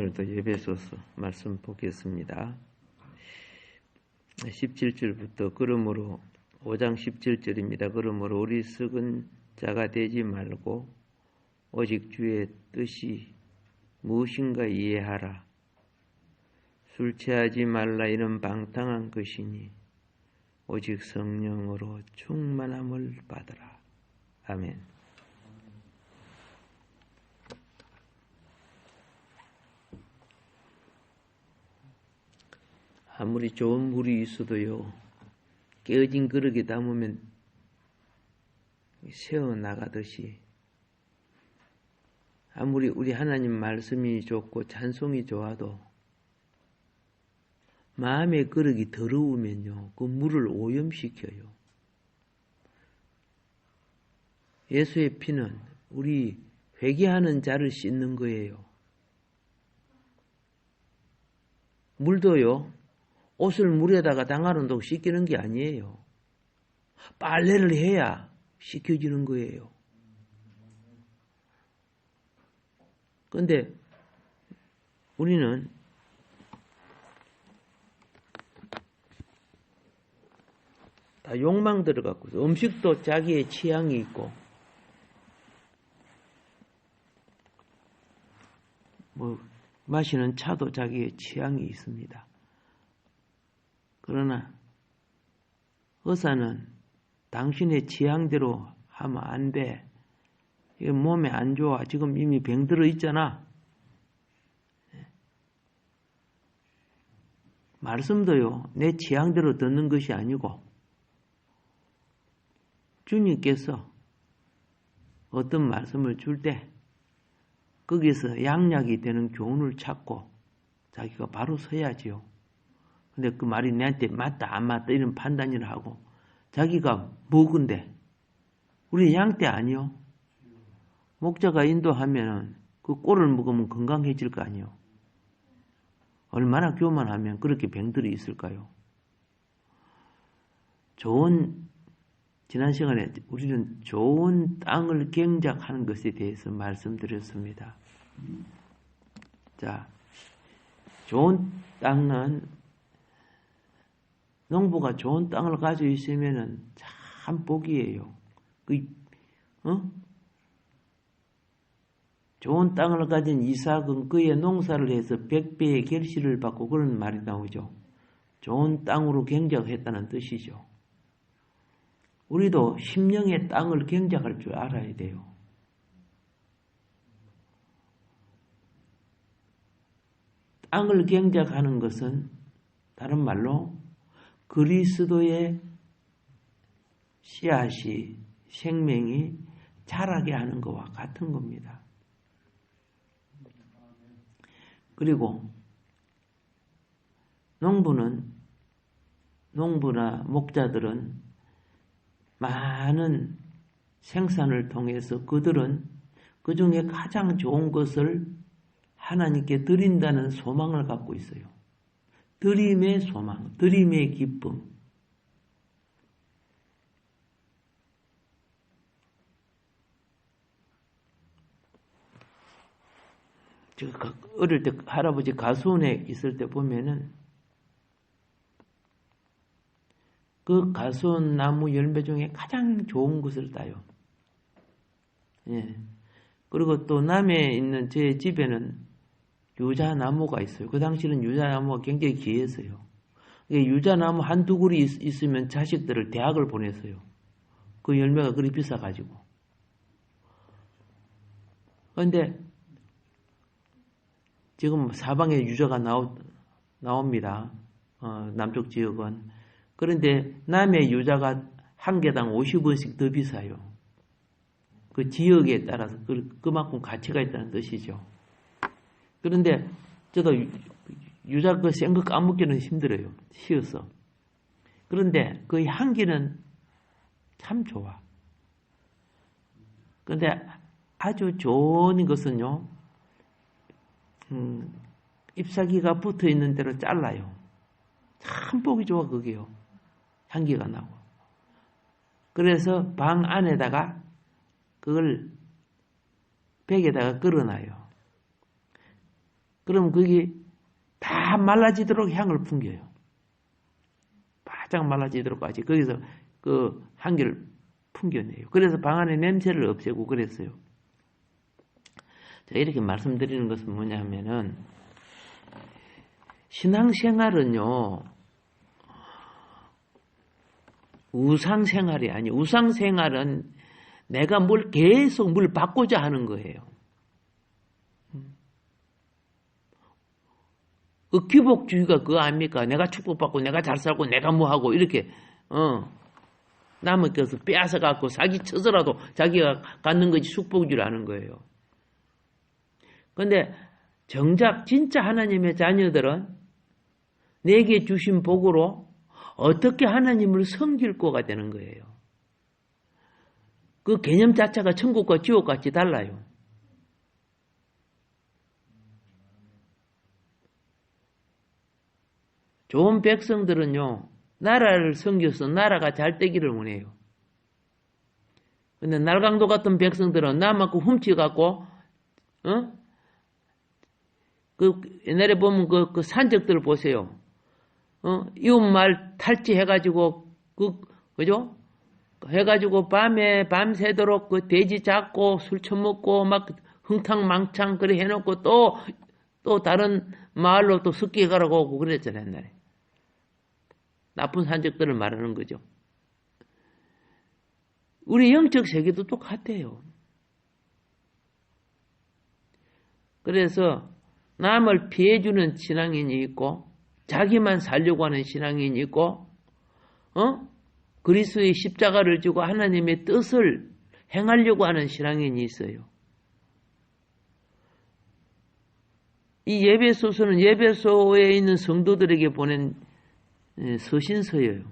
오늘도 예배소서 말씀 보겠습니다. 17절부터 그러므로 5장 17절입니다. 그러므로 우리 썩은 자가 되지 말고 오직 주의 뜻이 무엇인가 이해하라. 술 취하지 말라. 이는 방탕한 것이니 오직 성령으로 충만함을 받으라. 아멘. 아무리 좋은 물이 있어도요, 깨어진 그릇에 담으면 새어나가듯이, 아무리 우리 하나님 말씀이 좋고 찬송이 좋아도 마음의 그릇이 더러우면요, 그 물을 오염시켜요. 예수의 피는 우리 회개하는 자를 씻는 거예요. 물도요, 옷을 물에다가 담가놓는다고 씻기는 게 아니에요. 빨래를 해야 씻겨지는 거예요. 그런데 우리는 다 욕망 들어갔고, 음식도 자기의 취향이 있고, 마시는 차도 자기의 취향이 있습니다. 그러나 의사는 당신의 취향대로 하면 안 돼. 이게 몸에 안 좋아. 지금 이미 병들어 있잖아. 말씀도요, 내 취향대로 듣는 것이 아니고 주님께서 어떤 말씀을 줄 때 거기서 양약이 되는 교훈을 찾고 자기가 바로 서야지요. 근데 그 말이 내한테 맞다 안 맞다 이런 판단을 하고 자기가 뭐건데 우리 양떼 아니요. 목자가 인도하면 그 꼴을 먹으면 건강해질 거 아니요. 얼마나 교만하면 그렇게 병들이 있을까요? 지난 시간에 우리는 좋은 땅을 경작하는 것에 대해서 말씀드렸습니다. 자, 좋은 땅은 농부가 좋은 땅을 가지고 있으면은 참 복이에요. 좋은 땅을 가진 이삭은 그의 농사를 해서 100배의 결실을 받고 그런 말이 나오죠. 좋은 땅으로 경작했다는 뜻이죠. 우리도 심령의 땅을 경작할 줄 알아야 돼요. 땅을 경작하는 것은 다른 말로 그리스도의 씨앗이 생명이 자라게 하는 것과 같은 겁니다. 그리고 농부나 목자들은 많은 생산을 통해서 그들은 그 중에 가장 좋은 것을 하나님께 드린다는 소망을 갖고 있어요. 드림의 소망, 드림의 기쁨. 제가 어릴 때 할아버지 가수원에 있을 때 보면은 그 가수원 나무 열매 중에 가장 좋은 것을 따요. 예. 그리고 또 남해에 있는 제 집에는 유자나무가 있어요. 그 당시는 유자나무가 굉장히 귀했어요. 유자나무 한두 그루 있으면 자식들을 대학을 보냈어요. 그 열매가 그리 비싸가지고. 그런데 지금 사방에 유자가 나옵니다. 남쪽 지역은. 그런데 남해 유자가 한 개당 50원씩 더 비싸요. 그 지역에 따라서 그만큼 가치가 있다는 뜻이죠. 그런데 저도 유자 그 센 거 까먹기는 힘들어요. 쉬어서. 그런데 그 향기는 참 좋아. 그런데 아주 좋은 것은요, 잎사귀가 붙어 있는 대로 잘라요. 참 보기 좋아, 그게요. 향기가 나고. 그래서 방 안에다가 그걸 벽에다가 걸어놔요. 그럼 거기 다 말라지도록 향을 풍겨요. 바짝 말라지도록까지 거기서 그 향기를 풍겨내요. 그래서 방 안에 냄새를 없애고 그랬어요. 자, 이렇게 말씀드리는 것은 뭐냐 하면은 신앙생활은요 우상생활이 아니에요. 우상생활은 내가 계속 뭘 받고자 하는 거예요. 기복주의가 그거 아닙니까? 내가 축복받고 내가 잘 살고 내가 뭐하고 이렇게 남의 것을 빼앗아갖고 사기쳐서라도 자기가 갖는 것이 축복주의라는 거예요. 그런데 정작 진짜 하나님의 자녀들은 내게 주신 복으로 어떻게 하나님을 섬길 거가 되는 거예요. 그 개념 자체가 천국과 지옥같이 달라요. 좋은 백성들은요, 나라를 섬겨서 나라가 잘 되기를 원해요. 근데 날강도 같은 백성들은 남한테 훔쳐갖고, 옛날에 보면 그 산적들 보세요. 이웃말 탈취해가지고, 그죠? 해가지고 밤새도록 그 돼지 잡고 술 처먹고 막 흥탕망창 그래 해놓고 또 다른 마을로 또 습기해 가라고 하고 그랬잖아요, 옛날에. 나쁜 산적들을 말하는 거죠. 우리 영적 세계도 똑같아요. 그래서 남을 피해주는 신앙인이 있고 자기만 살려고 하는 신앙인이 있고 그리스도의 십자가를 지고 하나님의 뜻을 행하려고 하는 신앙인이 있어요. 이 예배소서는 예배소에 있는 성도들에게 보낸 서신서예요.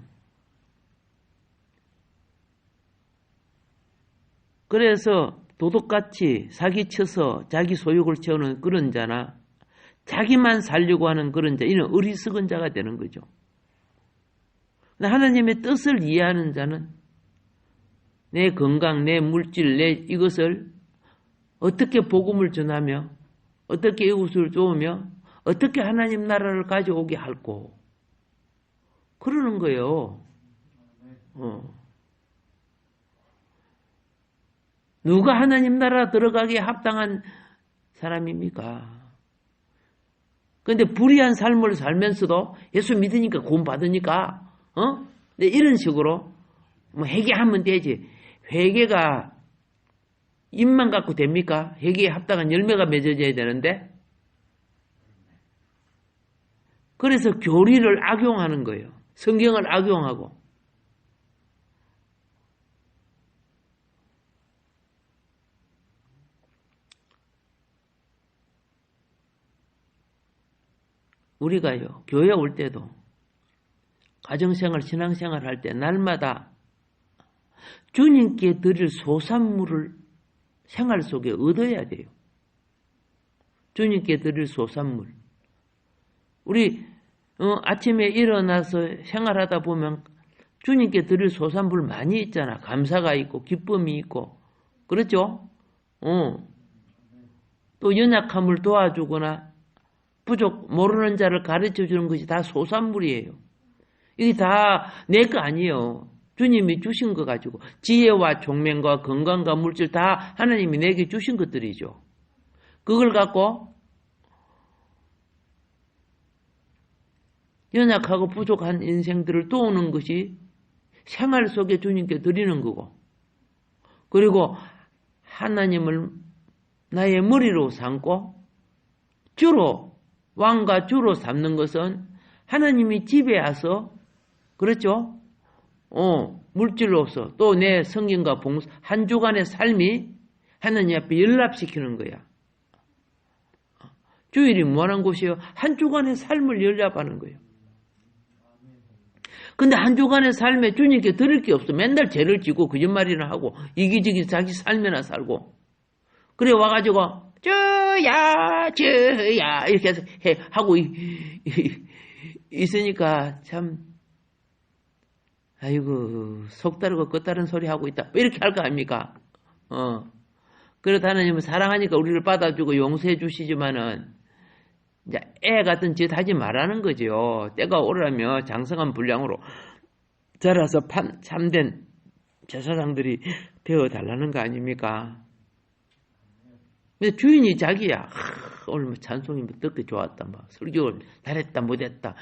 그래서 도둑같이 사기쳐서 자기 소욕을 채우는 그런 자나 자기만 살려고 하는 그런 자, 이는 어리석은 자가 되는 거죠. 하나님의 뜻을 이해하는 자는 내 건강, 내 물질, 내 이것을 어떻게 복음을 전하며 어떻게 이웃을 도우며 어떻게 하나님 나라를 가져오게 할고 그러는 거예요. 누가 하나님 나라 들어가기에 합당한 사람입니까? 그런데 불의한 삶을 살면서도 예수 믿으니까 구원 받으니까 네, 이런 식으로 뭐 회개하면 되지. 회개가 입만 갖고 됩니까? 회개에 합당한 열매가 맺어져야 되는데 그래서 교리를 악용하는 거예요. 성경을 악용하고 우리가요 교회 올 때도 가정생활, 신앙생활 할 때 날마다 주님께 드릴 소산물을 생활 속에 얻어야 돼요. 주님께 드릴 소산물. 우리 아침에 일어나서 생활하다 보면 주님께 드릴 소산물 많이 있잖아. 감사가 있고 기쁨이 있고 그렇죠? 또 연약함을 도와주거나 부족 모르는 자를 가르쳐주는 것이 다 소산물이에요. 이게 다 내 거 아니에요. 주님이 주신 거 가지고 지혜와 총명과 건강과 물질 다 하나님이 내게 주신 것들이죠. 그걸 갖고 연약하고 부족한 인생들을 도우는 것이 생활 속에 주님께 드리는 거고 그리고 하나님을 나의 머리로 삼고 주로 왕과 주로 삼는 것은 하나님이 지배하서 그렇죠? 물질로서 또 내 성경과 봉사 한 주간의 삶이 하나님 앞에 연락시키는 거야. 주일이 뭐하는 곳이에요? 한 주간의 삶을 연락하는 거예요. 근데 한 주간의 삶에 주님께 드릴 게 없어. 맨날 죄를 지고 거짓말이나 하고 이기저기 자기 삶이나 살고 그래 와가지고 주야 이렇게 해서 하고 있으니까 참 아이고 속 다르고 끝 다른 소리 하고 있다 이렇게 할 거 아닙니까? 그래도 하나님은 사랑하니까 우리를 받아주고 용서해 주시지만은 이제 애 같은 짓 하지 말라는 거죠. 때가 오라며 장성한 분량으로 자라서 참된 제사장들이 되어달라는 거 아닙니까? 근데 주인이 자기야. 오늘 뭐 찬송이 뭐 듣기 좋았다. 뭐 설교 잘했다 못했다.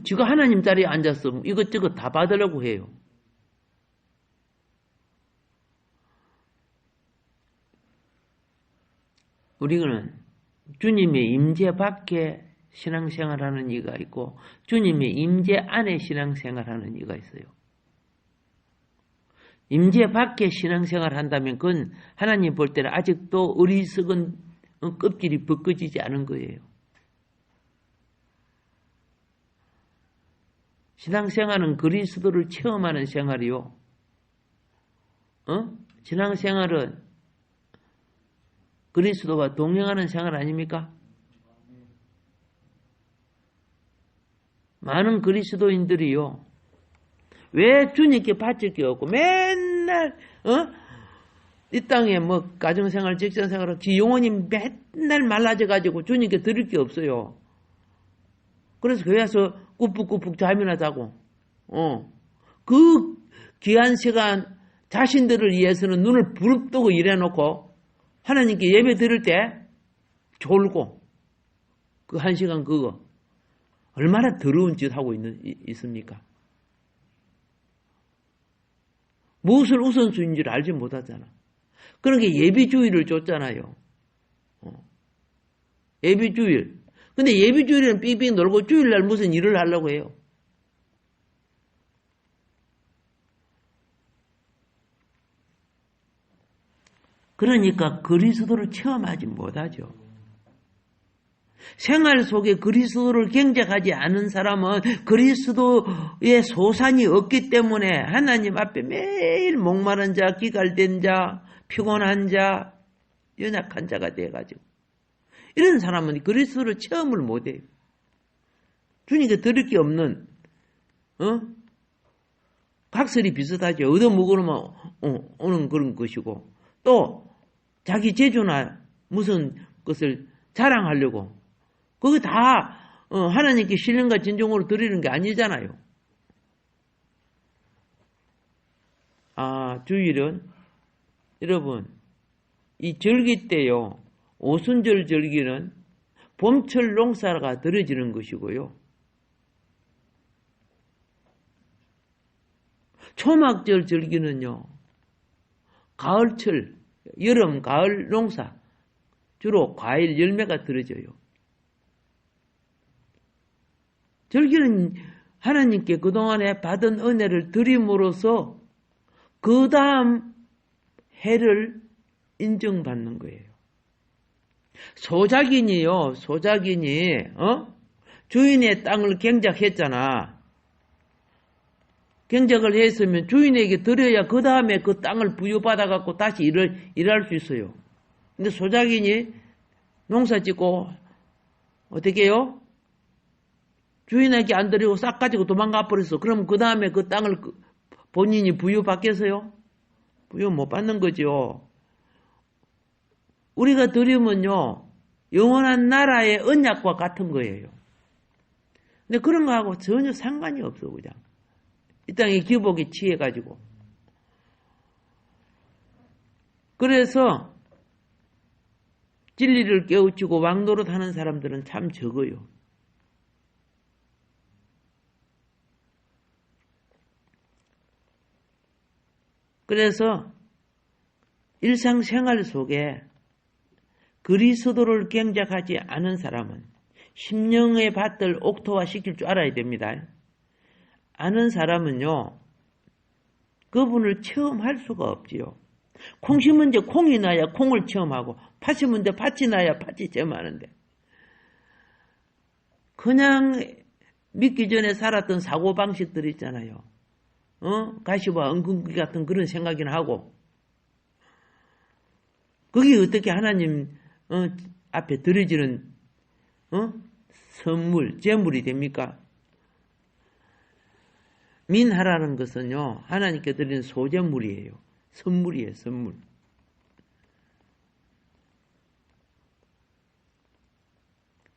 지가 하나님 자리에 앉아서 이것저것 다 받으려고 해요. 우리는 주님의 임재 밖에 신앙생활하는 이가 있고 주님의 임재 안에 신앙생활하는 이가 있어요. 임재 밖에 신앙생활 한다면 그건 하나님 볼 때는 아직도 어리석은 껍질이 벗겨지지 않은 거예요. 신앙생활은 그리스도를 체험하는 생활이요. 신앙생활은 그리스도와 동행하는 생활 아닙니까? 많은 그리스도인들이요. 왜 주님께 바칠 게 없고 맨날 이 땅에 뭐 가정생활, 직장생활을 지 영혼이 맨날 말라져가지고 주님께 드릴 게 없어요. 그래서 교회 와서 꾸푹꾸푹 잠이나 자고 그 귀한 시간 자신들을 위해서는 눈을 부릅뜨고 일해놓고 하나님께 예배 드릴 때 졸고 그 한 시간 그거 얼마나 더러운 짓 하고 있습니까? 무엇을 우선순위인지를 알지 못하잖아. 그러니까 예비주일을 줬잖아요. 예비주일. 근데 예비주일은 삐삐 놀고 주일날 무슨 일을 하려고 해요? 그러니까 그리스도를 체험하지 못하죠. 생활 속에 그리스도를 경작하지 않은 사람은 그리스도의 소산이 없기 때문에 하나님 앞에 매일 목마른 자, 기갈된 자, 피곤한 자, 연약한 자가 돼가지고 이런 사람은 그리스도를 체험을 못해요. 주님께 드릴 게 없는 각설이 비슷하죠. 얻어먹으면 오는 그런 것이고 또 자기 재주나 무슨 것을 자랑하려고 그거 다 하나님께 신령과 진정으로 드리는 게 아니잖아요. 주일은 여러분 이 절기 때요. 오순절 절기는 봄철 농사가 들어지는 것이고요. 초막절 절기는요. 가을철, 여름, 가을 농사 주로 과일 열매가 들어져요. 절기는 하나님께 그동안에 받은 은혜를 드림으로써 그 다음 해를 인정받는 거예요. 소작인이요. 소작인이 주인의 땅을 경작했잖아. 경작을 했으면 주인에게 드려야 그 다음에 그 땅을 부여받아갖고 다시 일할 수 있어요. 근데 소작인이 농사 짓고 어떻게 해요? 주인에게 안 드리고 싹 가지고 도망가 버렸어. 그럼 그 다음에 그 땅을 본인이 부여받겠어요? 부여 못 받는 거죠. 우리가 드리면요. 영원한 나라의 언약과 같은 거예요. 근데 그런 거하고 전혀 상관이 없어 그냥. 이 땅의 기복에 취해가지고. 그래서 진리를 깨우치고 왕노릇하는 사람들은 참 적어요. 그래서 일상생활 속에 그리스도를 경작하지 않은 사람은 심령의 밭을 옥토화시킬 줄 알아야 됩니다. 아는 사람은요. 그분을 체험할 수가 없지요. 콩 심은 데 콩이 나야 콩을 체험하고 팥 심은 데 팥이 나야 팥이 체험하는데 그냥 믿기 전에 살았던 사고방식들 있잖아요. 가시와 엉겅퀴 같은 그런 생각이나 하고 그게 어떻게 하나님 앞에 드려지는 선물, 제물이 됩니까? 민하라는 것은요. 하나님께 드리는 소제물이에요. 선물이에요. 선물.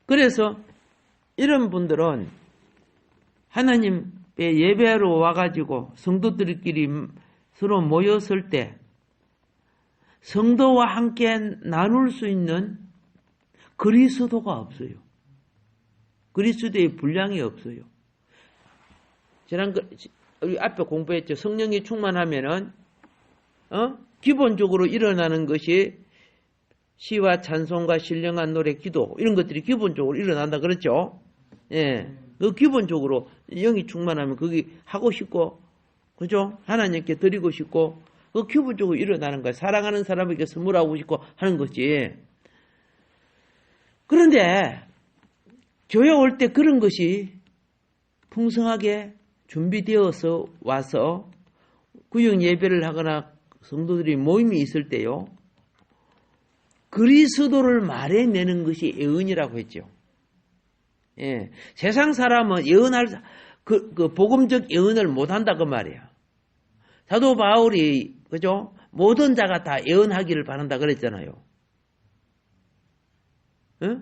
그래서 이런 분들은 하나님의 예배로 와가지고 성도들끼리 서로 모였을 때 성도와 함께 나눌 수 있는 그리스도가 없어요. 그리스도의 분량이 없어요. 지난 우리 앞에 공부했죠. 성령이 충만하면은 기본적으로 일어나는 것이 시와 찬송과 신령한 노래, 기도 이런 것들이 기본적으로 일어난다 그랬죠. 예, 그 기본적으로 영이 충만하면 거기 하고 싶고, 그죠? 하나님께 드리고 싶고, 그 기본적으로 일어나는 거야. 사랑하는 사람에게 선물하고 싶고 하는 거지. 그런데 교회 올 때 그런 것이 풍성하게 준비되어서 와서 구역 예배를 하거나 성도들이 모임이 있을 때요, 그리스도를 말해내는 것이 예언이라고 했죠. 예, 세상 사람은 예언할 그 복음적 예언을 못한다 그 말이야. 사도 바울이 그죠? 모든 자가 다 예언하기를 바란다 그랬잖아요. 예?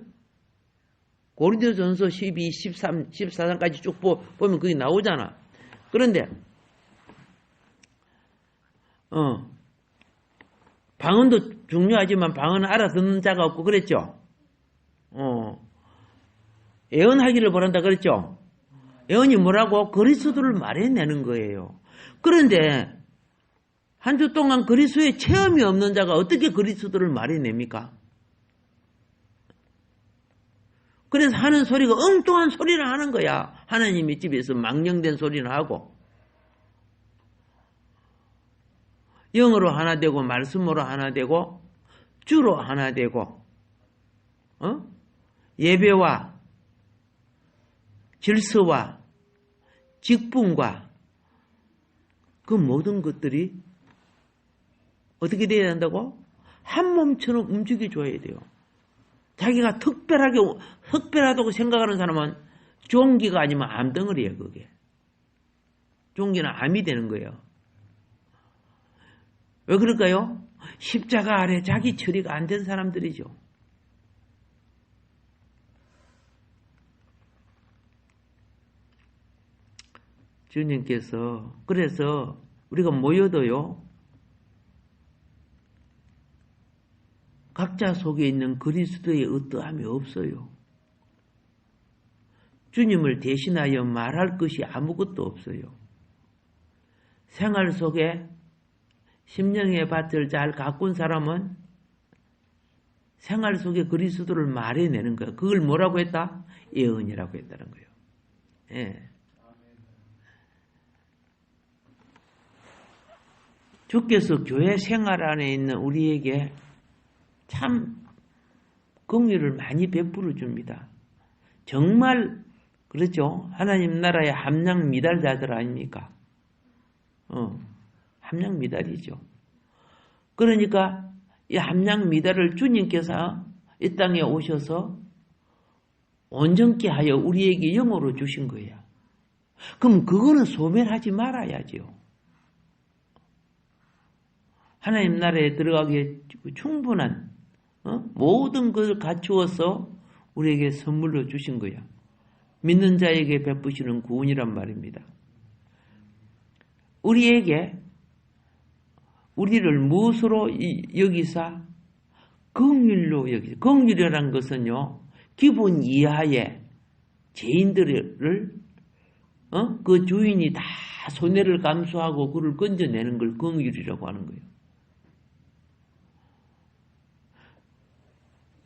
고린도전서 12, 13, 14장까지 쭉 보면 그게 나오잖아. 그런데 방언도 중요하지만 방언을 알아듣는 자가 없고 그랬죠. 예언하기를 바란다 그랬죠. 예언이 뭐라고? 그리스도를 말해내는 거예요. 그런데 한 주 동안 그리스도의 체험이 없는 자가 어떻게 그리스도를 말해냅니까? 그래서 하는 소리가 엉뚱한 소리를 하는 거야. 하나님의 집에서 망령된 소리를 하고, 영어로 하나 되고 말씀으로 하나 되고 주로 하나 되고, 예배와 질서와 직분과 그 모든 것들이 어떻게 돼야 한다고? 한 몸처럼 움직여줘야 돼요. 자기가 특별하다고 생각하는 사람은 종기가 아니면 암덩어리예요, 그게. 종기는 암이 되는 거예요. 왜 그럴까요? 십자가 아래 자기 처리가 안 된 사람들이죠. 주님께서 그래서 우리가 모여도요, 각자 속에 있는 그리스도의 어떠함이 없어요. 주님을 대신하여 말할 것이 아무것도 없어요. 생활 속에 심령의 밭을 잘 가꾼 사람은 생활 속에 그리스도를 말해내는 거예요. 그걸 뭐라고 했다? 예언이라고 했다는 거예요. 예. 주께서 교회 생활 안에 있는 우리에게 참 긍휼을 많이 베풀어 줍니다. 정말 그렇죠. 하나님 나라의 함량 미달자들 아닙니까? 함량 미달이죠. 그러니까 이 함량 미달을 주님께서 이 땅에 오셔서 온전케 하여 우리에게 영으로 주신 거야. 그럼 그거는 소멸하지 말아야죠. 하나님 나라에 들어가기에 충분한 모든 것을 갖추어서 우리에게 선물로 주신 거야. 믿는 자에게 베푸시는 구원이란 말입니다. 우리에게 우리를 무엇으로 여기사 긍휼로 여기사. 긍휼이라는 것은요, 기분 이하의 죄인들을 그 주인이 다 손해를 감수하고 그를 건져내는 걸 긍휼이라고 하는 거예요.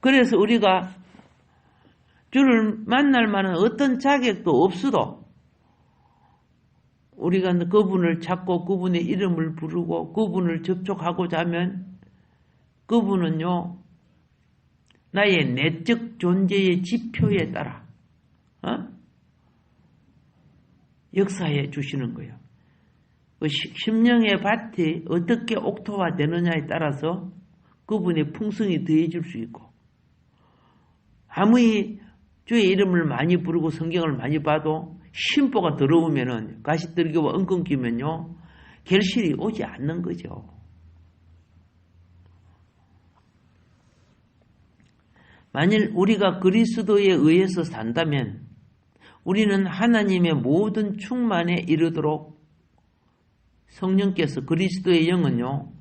그래서 우리가 주를 만날 만한 어떤 자격도 없어도 우리가 그분을 찾고 그분의 이름을 부르고 그분을 접촉하고자 하면 그분은요, 나의 내적 존재의 지표에 따라 역사해 주시는 거예요. 그 심령의 밭이 어떻게 옥토화되느냐에 따라서 그분의 풍성이 더해질 수 있고, 아무리 주의 이름을 많이 부르고 성경을 많이 봐도 심보가 더러우면은, 가시떨기와 엉겅 끼면요, 결실이 오지 않는 거죠. 만일 우리가 그리스도에 의해서 산다면 우리는 하나님의 모든 충만에 이르도록 성령께서 그리스도의 영은요,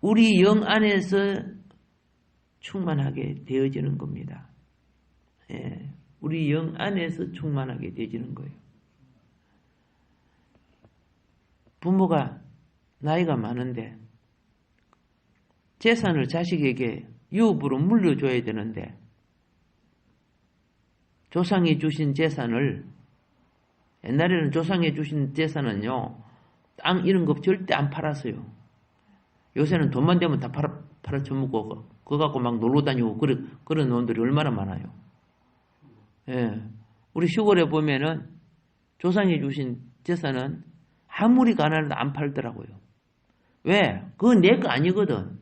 우리 영 안에서 충만하게 되어지는 겁니다. 예, 우리 영 안에서 충만하게 되어지는 거예요. 부모가 나이가 많은데 재산을 자식에게 유업으로 물려줘야 되는데 조상이 주신 재산을, 옛날에는 조상이 주신 재산은요, 땅 이런 거 절대 안 팔았어요. 요새는 돈만 되면 다 팔아쳐먹고 그거 갖고 막 놀러 다니고 그런 놈들이 얼마나 많아요. 예, 우리 시골에 보면은 조상이 주신 재산은 아무리 가난해도 안 팔더라고요. 왜? 그건 내 거 아니거든.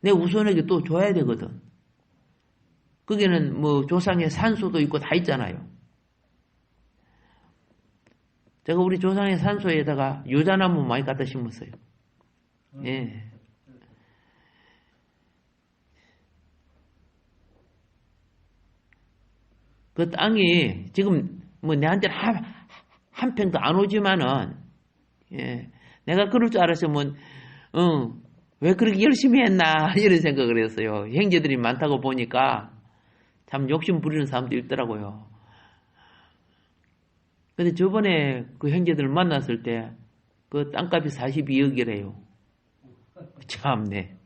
내 우선에게 또 줘야 되거든. 거기는 뭐 조상의 산소도 있고 다 있잖아요. 제가 우리 조상의 산소에다가 유자나무 많이 갖다 심었어요. 예. 그 땅이 지금 뭐 내한테는 한 평도 안 오지만은, 예. 내가 그럴 줄 알았으면, 왜 그렇게 열심히 했나, 이런 생각을 했어요. 형제들이 많다고 보니까 참 욕심 부리는 사람도 있더라고요. 근데 저번에 그 형제들 만났을 때 그 땅값이 42억이래요. 참네.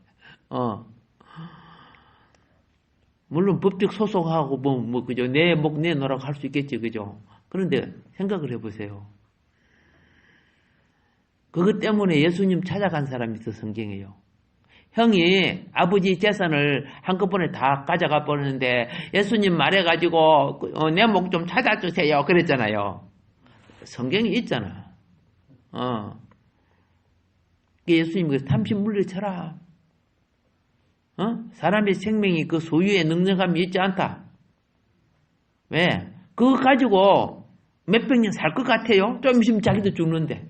물론 법적 소송하고 그죠. 내 목 내놓으라고 할 수 있겠지, 그죠. 그런데 생각을 해보세요. 그것 때문에 예수님 찾아간 사람이 있어, 성경에요. 형이 아버지 재산을 한꺼번에 다 가져가 버리는데 예수님 말해가지고 내 목 좀 찾아주세요 그랬잖아요. 성경에 있잖아. 예수님 그래서 탐심 물리쳐라. 사람의 생명이 그 소유에 능력함이 있지 않다. 왜? 그거 가지고 몇백 년 살 것 같아요? 좀 있으면 자기도 죽는데.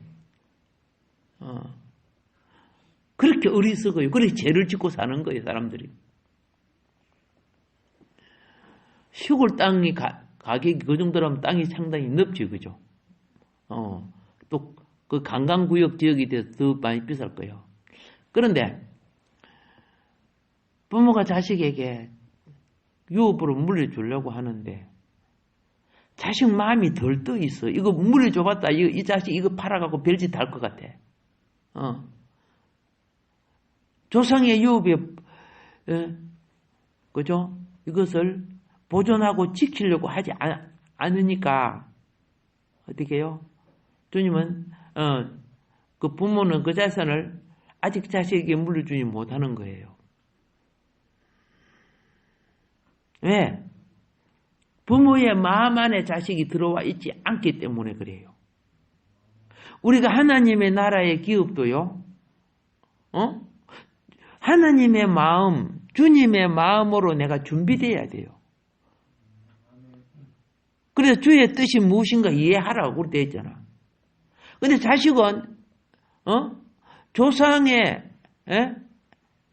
그렇게 어리석어요. 그렇게 죄를 짓고 사는 거예요, 사람들이. 시골 땅이 가격이 그 정도라면 땅이 상당히 넓지, 그죠? 또 그 관광구역 지역이 돼서 더 많이 비쌀 거예요. 그런데 부모가 자식에게 유업으로 물려주려고 하는데 자식 마음이 덜 떠 있어. 이거 물려줘봤다. 이 자식 이거 팔아갖고 별짓 할 것 같아. 조상의 유업에, 그죠? 이것을 보존하고 지키려고 하지 않으니까, 어떻게 해요? 주님은, 그 부모는 그 재산을 아직 자식에게 물려주지 못하는 거예요. 왜? 부모의 마음 안에 자식이 들어와 있지 않기 때문에 그래요. 우리가 하나님의 나라의 기업도요, 하나님의 마음, 주님의 마음으로 내가 준비되어야 돼요. 그래서 주의 뜻이 무엇인가 이해하라고 되어 있잖아. 근데 자식은, 조상의,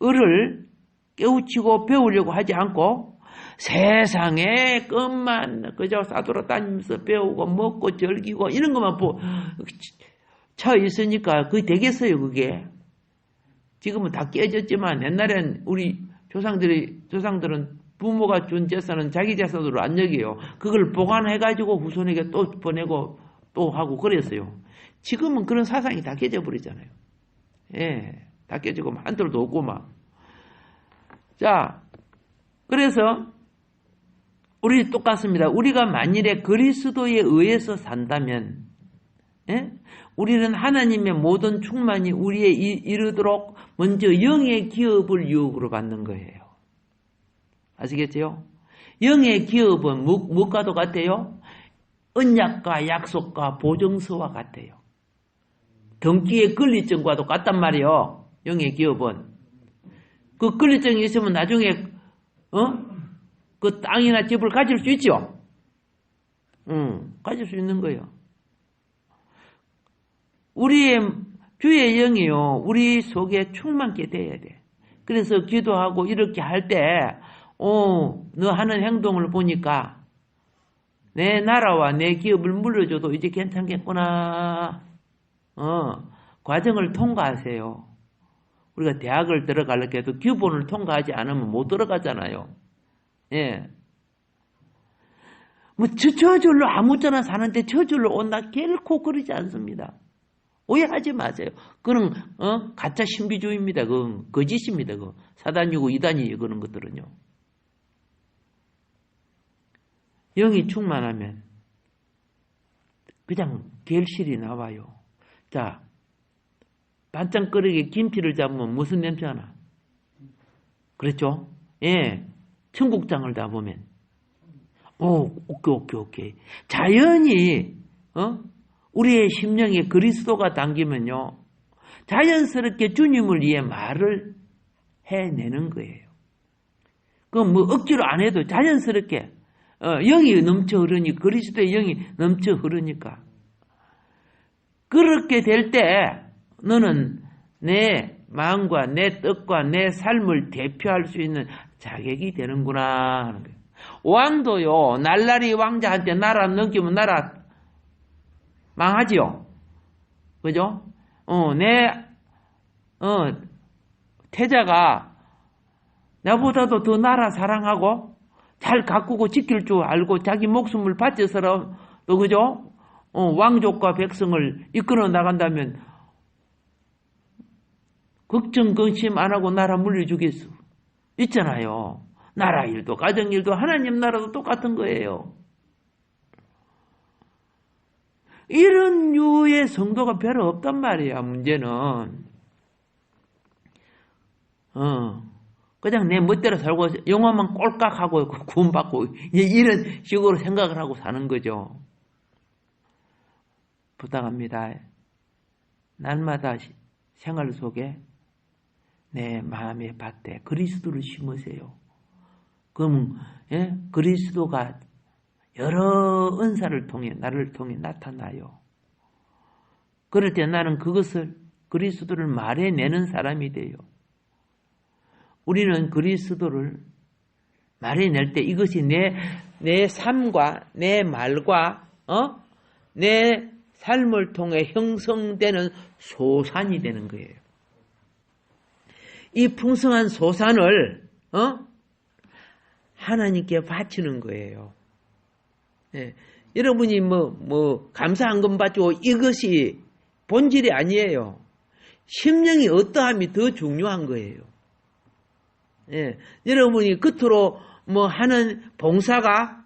을을 깨우치고 배우려고 하지 않고 세상의 것만, 그저 싸돌아 다니면서 배우고 먹고 즐기고 이런 것만 차 있으니까 그게 되겠어요, 그게. 지금은 다 깨졌지만 옛날엔 우리 조상들은 부모가 준 재산은 자기 재산으로 안 여겨요. 그걸 보관해가지고 후손에게 또 보내고 또 하고 그랬어요. 지금은 그런 사상이 다 깨져버리잖아요. 예, 다 깨지고 한돌도 없고 막. 자, 그래서 우리 똑같습니다. 우리가 만일에 그리스도에 의해서 산다면, 우리는 하나님의 모든 충만이 우리에 이르도록 먼저 영의 기업을 유업으로 받는 거예요. 아시겠죠? 영의 기업은 무엇과도 같아요? 언약과 약속과 보증서와 같아요. 등기의 권리증과도 같단 말이에요. 영의 기업은. 그 권리증이 있으면 나중에 그 땅이나 집을 가질 수 있죠? 가질 수 있는 거예요. 우리의 주의 영이요, 우리 속에 충만케 돼야 돼. 그래서 기도하고 이렇게 할 때, 너 하는 행동을 보니까 내 나라와 내 기업을 물려줘도 이제 괜찮겠구나. 과정을 통과하세요. 우리가 대학을 들어가려고 해도 기본을 통과하지 않으면 못 들어가잖아요. 예. 뭐, 저절로 아무렇게나 사는데 저절로 온다 결코 그러지 않습니다. 오해하지 마세요. 그건, 가짜 신비주의입니다. 그건 거짓입니다. 그 사단이고 이단이 그런 것들은요. 영이 충만하면 그냥 결실이 나와요. 자, 반찬거리에 김치를 잡으면 무슨 냄새가 나? 그렇죠? 예. 청국장을 잡으면. 오케이. 자연히, 우리의 심령에 그리스도가 담기면요. 자연스럽게 주님을 위해 말을 해내는 거예요. 그건 뭐 억지로 안 해도 자연스럽게, 영이 넘쳐 흐르니, 그리스도의 영이 넘쳐 흐르니까. 그렇게 될 때, 너는 내 마음과 내 뜻과 내 삶을 대표할 수 있는 자격이 되는구나 하는 거예요. 왕도요, 날라리 왕자한테 나라 넘기면 나라 망하지요. 그죠? 태자가 나보다도 더 나라 사랑하고 잘 가꾸고 지킬 줄 알고 자기 목숨을 바쳐서라도, 그죠? 왕족과 백성을 이끌어 나간다면 걱정, 근심 안 하고 나라 물려주겠어. 있잖아요. 나라 일도, 가정 일도, 하나님 나라도 똑같은 거예요. 이런 유의 성도가 별로 없단 말이야, 문제는. 그냥 내 멋대로 살고, 영화만 꼴깍하고, 구원받고, 이런 식으로 생각을 하고 사는 거죠. 부탁합니다. 날마다 생활 속에 내 마음의 밭에 그리스도를 심으세요. 그럼 그리스도가 여러 은사를 통해 나를 통해 나타나요. 그럴 때 나는 그것을 그리스도를 말해내는 사람이 돼요. 우리는 그리스도를 말해낼 때 이것이 내 삶과 내 말과 내 삶을 통해 형성되는 소산이 되는 거예요. 이 풍성한 소산을 하나님께 바치는 거예요. 네. 여러분이 감사한 건 받죠. 이것이 본질이 아니에요. 심령이 어떠함이 더 중요한 거예요. 네. 여러분이 겉으로 하는 봉사가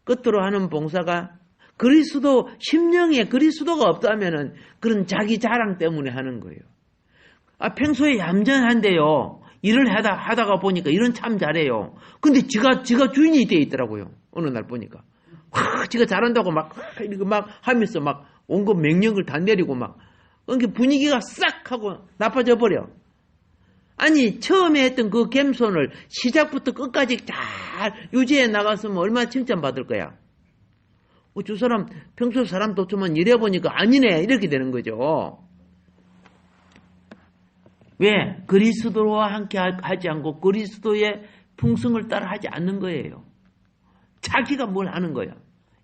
겉으로 하는 봉사가 그리스도, 심령에 그리스도가 없다면은 그런 자기 자랑 때문에 하는 거예요. 평소에 얌전한데요. 일을 하다가 보니까 일은 참 잘해요. 근데 지가 주인이 돼 있더라고요. 어느 날 보니까. 지가 잘한다고 이렇게 하면서 온갖 명령을 다 내리고 그러니까 분위기가 싹 하고 나빠져 버려. 아니, 처음에 했던 그 겸손을 시작부터 끝까지 잘 유지해 나갔으면 얼마나 칭찬받을 거야. 저 사람 평소 사람 도처만 일해보니까 아니네 이렇게 되는 거죠. 왜? 그리스도와 함께 하지 않고 그리스도의 풍성을 따라 하지 않는 거예요. 자기가 뭘 하는 거야.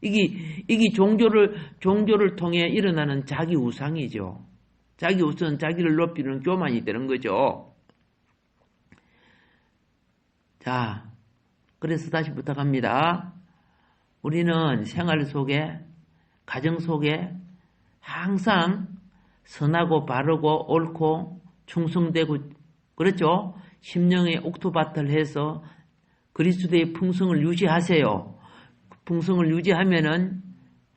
이게 종교를 통해 일어나는 자기 우상이죠. 자기 우선 자기를 높이는 교만이 되는 거죠. 자, 그래서 다시 부탁합니다. 우리는 생활 속에, 가정 속에 항상 선하고 바르고 옳고 충성되고, 그렇죠? 심령의 옥토밭을 해서 그리스도의 풍성을 유지하세요. 풍성을 유지하면은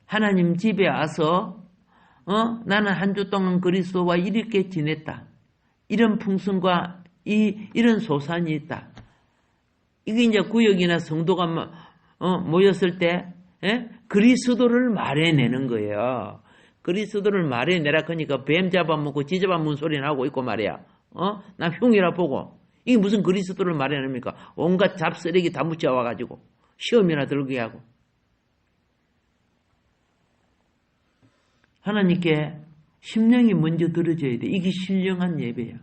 하나님 집에 와서 나는 한 주 동안 그리스도와 이렇게 지냈다. 이런 풍성과 이런 소산이 있다. 이게 이제 구역이나 성도가 모였을 때 그리스도를 말해내는 거예요. 그리스도를 말해내라 하니까 뱀 잡아먹고 지 잡아먹는 소리 나고 있고 말이야. 나 흉이라 보고. 이게 무슨 그리스도를 말해냅니까? 온갖 잡쓰레기 다 묻혀와가지고 시험이나 들게 하고. 하나님께 심령이 먼저 들어져야 돼. 이게 신령한 예배야.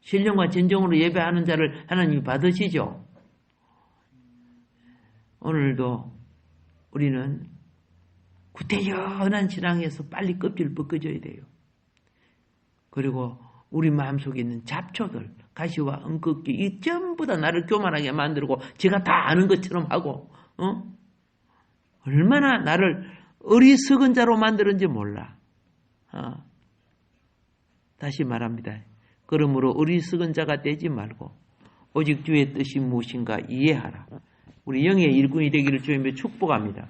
신령과 진정으로 예배하는 자를 하나님이 받으시죠. 오늘도 우리는 구태연한 신앙에서 빨리 껍질을 벗겨줘야 돼요. 그리고 우리 마음속에 있는 잡초들, 가시와 은꺾기, 이 전부 다 나를 교만하게 만들고 제가 다 아는 것처럼 하고 얼마나 나를 어리석은 자로 만드는지 몰라. 다시 말합니다. 그러므로 어리석은 자가 되지 말고 오직 주의 뜻이 무엇인가 이해하라. 우리 영의 일꾼이 되기를 주님께 축복합니다.